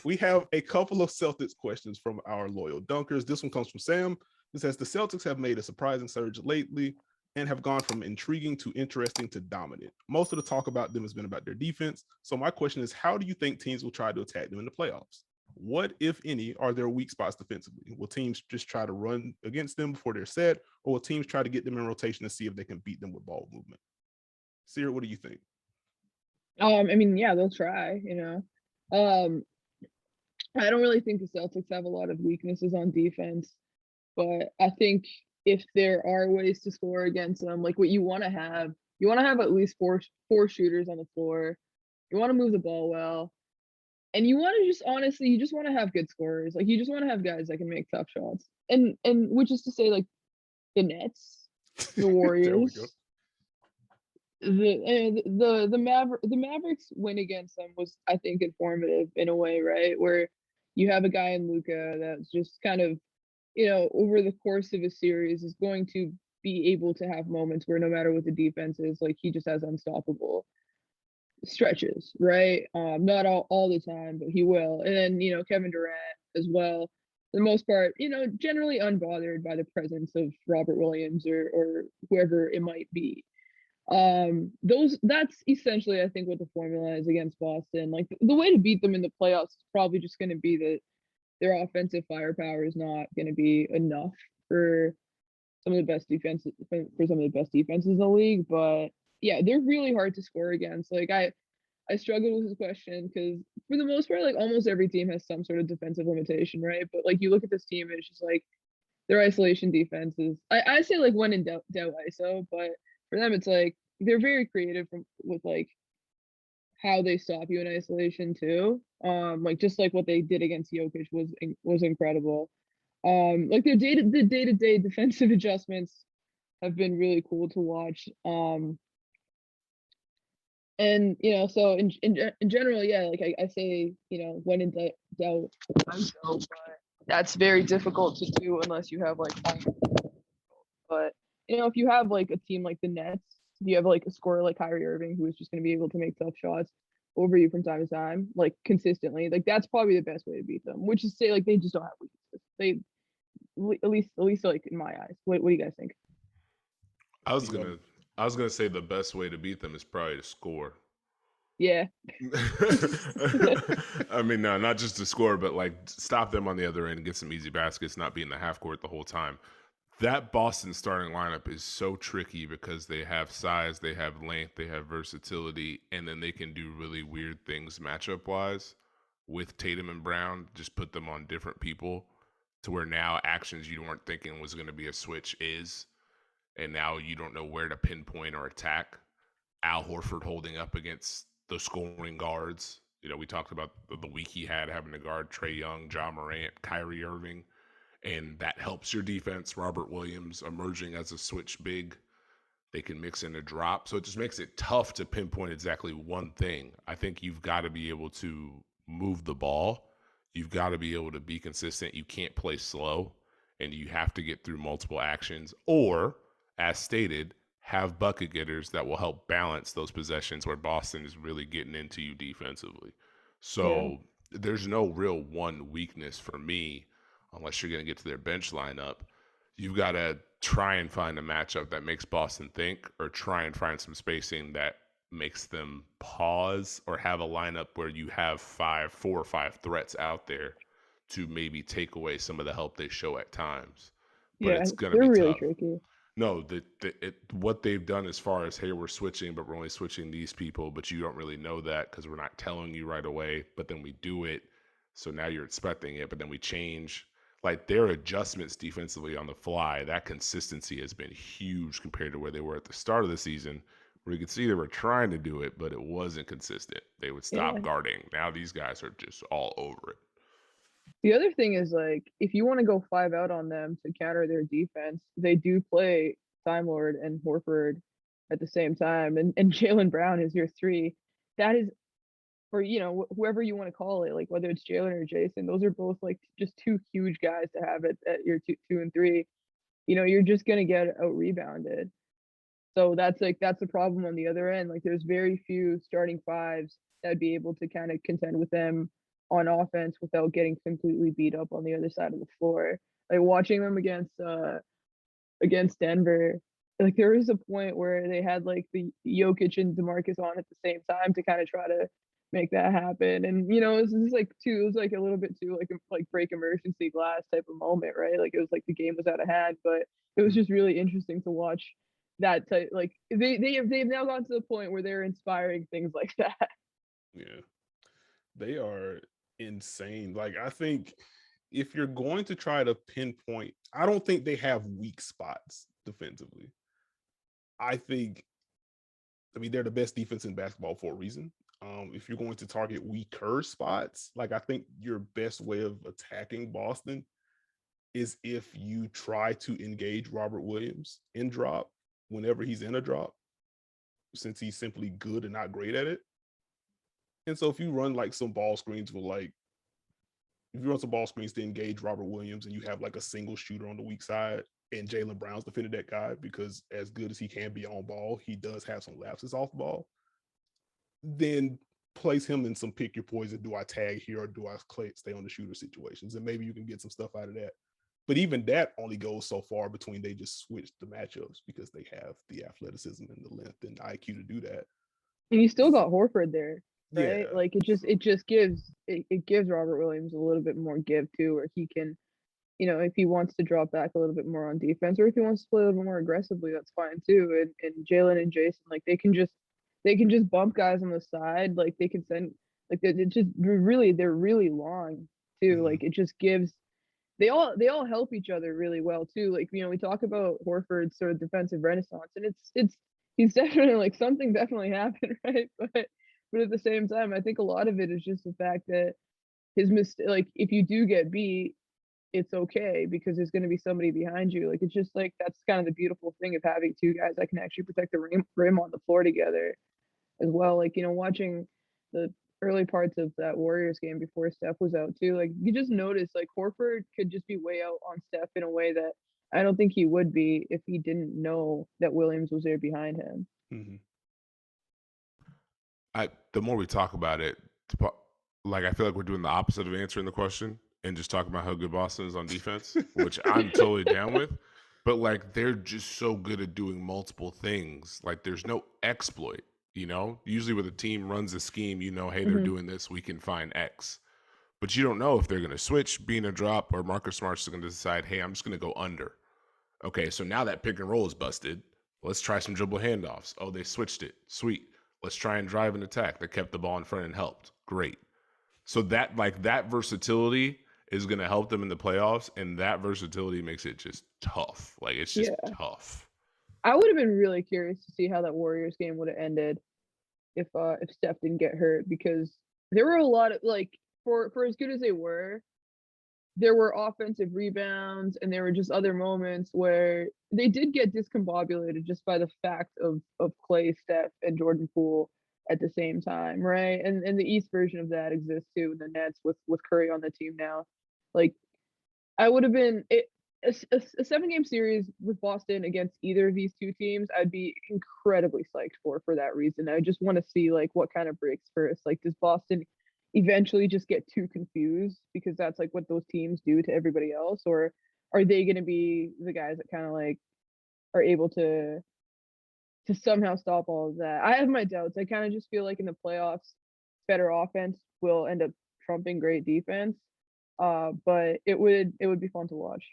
We have a couple of Celtics questions from our loyal dunkers. This one comes from Sam. It says the Celtics have made a surprising surge lately and have gone from intriguing to interesting to dominant. Most of the talk about them has been about their defense. So my question is, how do you think teams will try to attack them in the playoffs? What, if any, are their weak spots defensively? Will teams just try to run against them before they're set, or will teams try to get them in rotation to see if they can beat them with ball movement? Seerat, what do you think? I mean, yeah, they'll try, I don't really think the Celtics have a lot of weaknesses on defense, but I think if there are ways to score against them, like what you want to have at least four shooters on the floor. You want to move the ball well, and you want to just honestly, you just want to have good scorers. Like you just want to have guys that can make tough shots, and which is to say, like the Nets, the There we go. Warriors, the Mavericks win against them was, I think, informative in a way, right? Where you have a guy in Luca that's just kind of, over the course of a series is going to be able to have moments where no matter what the defense is, like he just has unstoppable stretches, right? Not all the time, but he will. And then, Kevin Durant as well. For the most part, generally unbothered by the presence of Robert Williams or whoever it might be. That's essentially, I think, what the formula is against Boston. Like the way to beat them in the playoffs is probably just going to be that their offensive firepower is not going to be enough for some of the best defenses in the league. But yeah, they're really hard to score against. Like I struggled with this question because for the most part, like almost every team has some sort of defensive limitation, right? But like you look at this team and it's just like their isolation defense is, I say like when in doubt ISO, but for them it's like they're very creative with like how they stop you in isolation too. Like just like what they did against Jokic was incredible. Like the day-to-day defensive adjustments have been really cool to watch. And so in general, yeah, like I say, when in doubt, ISO, but that's very difficult to do unless you have like, but if you have like a team like the Nets, if you have like a scorer like Kyrie Irving who is just going to be able to make tough shots over you from time to time, like consistently, like that's probably the best way to beat them. Which is to say, like they just don't have weaknesses. They at least like in my eyes. What do you guys think? I was gonna I was gonna say the best way to beat them is probably to score. Yeah. I mean, no, not just to score, but like stop them on the other end and get some easy baskets, not be in the half court the whole time. That Boston starting lineup is so tricky because they have size, they have length, they have versatility, and then they can do really weird things matchup wise with Tatum and Brown. Just put them on different people to where now actions you weren't thinking was going to be a switch is, and now you don't know where to pinpoint or attack. Al Horford holding up against the scoring guards. We talked about the week he had having to guard Trae Young, John Morant, Kyrie Irving, and that helps your defense. Robert Williams emerging as a switch big. They can mix in a drop. So it just makes it tough to pinpoint exactly one thing. I think you've got to be able to move the ball. You've got to be able to be consistent. You can't play slow, and you have to get through multiple actions. Or, as stated, have bucket getters that will help balance those possessions where Boston is really getting into you defensively. So there's no real one weakness for me unless you're going to get to their bench lineup. You've got to try and find a matchup that makes Boston think, or try and find some spacing that makes them pause, or have a lineup where you have 4 or 5 threats out there to maybe take away some of the help they show at times. But Yeah, it's going to they're be really tough. tricky. No, what they've done as far as, hey, we're switching, but we're only switching these people, but you don't really know that because we're not telling you right away, but then we do it. So now you're expecting it, but then we change. Like their adjustments defensively on the fly, that consistency has been huge compared to where they were at the start of the season, where you could see they were trying to do it, but it wasn't consistent. They would stop Yeah. guarding. Now these guys are just all over it. The other thing is like if you want to go 5 out on them to counter their defense, they do play Time Lord and Horford at the same time, and Jaylen Brown is your 3. That is for whoever you want to call it, like whether it's Jalen or Jason. Those are both like just 2 huge guys to have at your 2 and 3. You're just gonna get out rebounded. So that's the problem on the other end. Like there's very few starting 5s that'd be able to kind of contend with them on offense without getting completely beat up on the other side of the floor. Like watching them against Denver, like there was a point where they had like the Jokic and DeMarcus on at the same time to kind of try to make that happen. And it was just like it was like a little bit too like break emergency glass type of moment, right? Like it was like the game was out of hand, but it was just really interesting to watch that type. Like they've now gotten to the point where they're inspiring things like that. Yeah, they are insane. Like I think if you're going to try to pinpoint, I don't think they have weak spots defensively. I mean, they're the best defense in basketball for a reason. If you're going to target weaker spots, like I think your best way of attacking Boston is if you try to engage Robert Williams in drop whenever he's in a drop, since he's simply good and not great at it. And so if you run like some ball screens with like, if you run some ball screens to engage Robert Williams and you have like a single shooter on the weak side and Jaylen Brown's defended that guy, because as good as he can be on ball, he does have some lapses off ball, then place him in some pick your poison. Do I tag here or do I stay on the shooter situations? And maybe you can get some stuff out of that. But even that only goes so far between they just switch the matchups because they have the athleticism and the length and the IQ to do that. And you still got Horford there, right? Yeah. Like it just gives Robert Williams a little bit more give too, where he can, if he wants to drop back a little bit more on defense, or if he wants to play a little bit more aggressively, that's fine too. And Jalen and Jason, like they can just bump guys on the side, like they can send, like they're really long too. Mhm. Like it just gives. They all help each other really well too. Like we talk about Horford's sort of defensive renaissance, and he's definitely like something definitely happened, right? But at the same time, I think a lot of it is just the fact that his mistake, like if you do get beat, it's okay because there's going to be somebody behind you. Like it's just like that's kind of the beautiful thing of having two guys that can actually protect the rim on the floor together as well. Like watching the early parts of that Warriors game before Steph was out too, like you just notice like Horford could just be way out on Steph in a way that I don't think he would be if he didn't know that Williams was there behind him. Mm-hmm. The more we talk about it, like I feel like we're doing the opposite of answering the question and just talking about how good Boston is on defense, which I'm totally down with. But like they're just so good at doing multiple things. Like there's no exploit, Usually when a team runs a scheme, hey, they're doing this, we can find X. But you don't know if they're going to switch, be in a drop, or Marcus Smart's going to decide, hey, I'm just going to go under. Okay, so now that pick and roll is busted. Let's try some dribble handoffs. Oh, they switched it. Sweet. Let's try and drive an attack. They kept the ball in front and helped. Great. So that versatility is going to help them in the playoffs, and that versatility makes it just tough. Like it's just tough. I would have been really curious to see how that Warriors game would have ended if Steph didn't get hurt, because there were a lot of like for as good as they were, there were offensive rebounds and there were just other moments where they did get discombobulated just by the fact of Clay, Steph, and Jordan Poole at the same time, right? And the East version of that exists too in the Nets with Curry on the team now. Like I would have been a 7-game series with Boston against either of these two teams, I'd be incredibly psyched for that reason. I just want to see like what kind of breaks first. Like does Boston eventually just get too confused because that's like what those teams do to everybody else, or are they going to be the guys that kind of like are able to somehow stop all of that? I have my doubts. I kind of just feel like in the playoffs, better offense will end up trumping great defense. But it would be fun to watch.